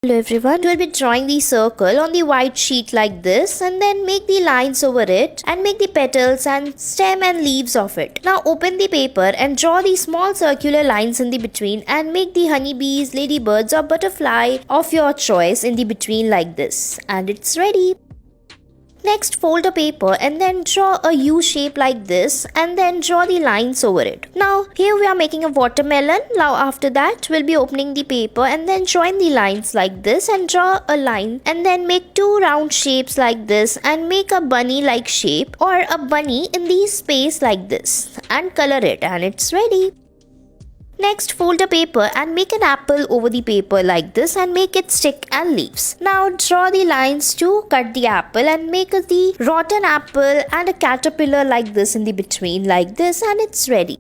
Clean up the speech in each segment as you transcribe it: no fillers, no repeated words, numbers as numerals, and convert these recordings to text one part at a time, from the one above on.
Hello everyone, we'll be drawing the circle on the white sheet like this and then make the lines over it and make the petals and stem and leaves of it. Now open the paper and draw the small circular lines in the between and make the honeybees, ladybirds or butterfly of your choice in the between like this. And it's ready. Next, fold a paper and then draw a U shape like this and then draw the lines over it. Now, here we are making a watermelon. Now, after that, we'll be opening the paper and then join the lines like this and draw a line and then make two round shapes like this and make a bunny like shape or a bunny in the space like this and color it, and it's ready. Next, fold a paper and make an apple over the paper like this and make it stick and leaves. Now draw the lines to cut the apple and make the rotten apple and a caterpillar like this in the between like this, and it's ready.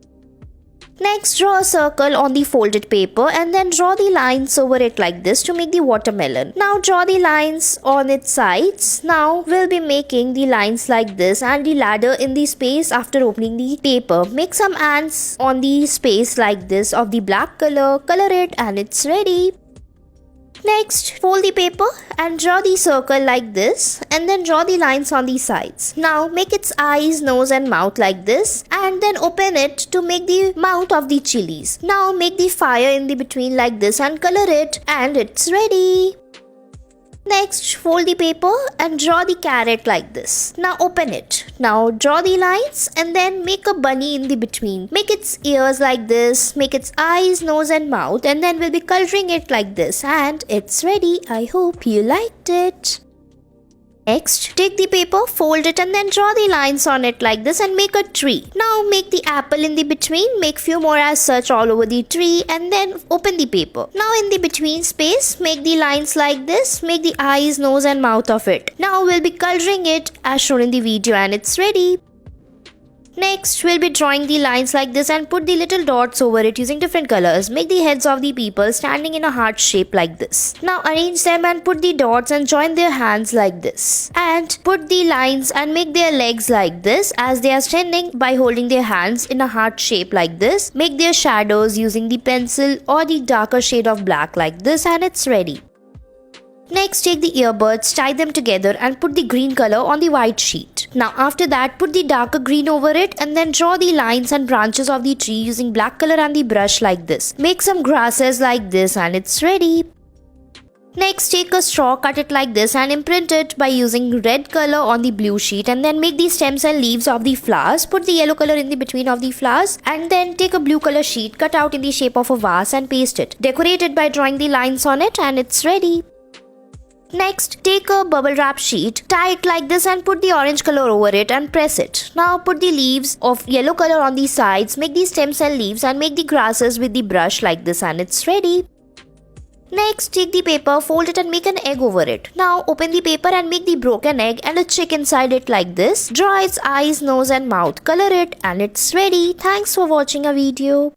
Next, draw a circle on the folded paper and then draw the lines over it like this to make the watermelon. Now draw the lines on its sides. Now we'll be making the lines like this and the ladder in the space after opening the paper. Make some ants on the space like this of the black color, color it, and it's ready. Next, fold the paper and draw the circle like this and then draw the lines on the sides. Now make its eyes, nose and mouth like this and then open it to make the mouth of the chilies. Now make the fire in the between like this and color it, and it's ready. Next, fold the paper and draw the carrot like this. Now open it. Now draw the lines and then make a bunny in the between. Make its ears like this, make its eyes, nose and mouth, and then we'll be coloring it like this, and it's ready. I hope you liked it. Next, take the paper, fold it and then draw the lines on it like this and make a tree. Now make the apple in the between, make few more as such all over the tree and then open the paper. Now in the between space, make the lines like this, make the eyes, nose and mouth of it. Now we'll be coloring it as shown in the video, and it's ready. Next, we'll be drawing the lines like this and put the little dots over it using different colors. Make the heads of the people standing in a heart shape like this. Now arrange them and put the dots and join their hands like this. And put the lines and make their legs like this as they are standing by holding their hands in a heart shape like this. Make their shadows using the pencil or the darker shade of black like this, and it's ready. Next, take the earbuds, tie them together and put the green color on the white sheet. Now after that, put the darker green over it and then draw the lines and branches of the tree using black color and the brush like this. Make some grasses like this, and it's ready. Next, take a straw, cut it like this and imprint it by using red color on the blue sheet and then make the stems and leaves of the flowers. Put the yellow color in the between of the flowers and then take a blue color sheet, cut out in the shape of a vase and paste it. Decorate it by drawing the lines on it, and it's ready. Next, take a bubble wrap sheet, tie it like this and put the orange color over it and press it. Now put the leaves of yellow color on the sides, make the stems and leaves and make the grasses with the brush like this, and it's ready. Next, take the paper, fold it and make an egg over it. Now open the paper and make the broken egg and a chick inside it like this. Draw its eyes, nose and mouth, color it, and it's ready. Thanks for watching our video.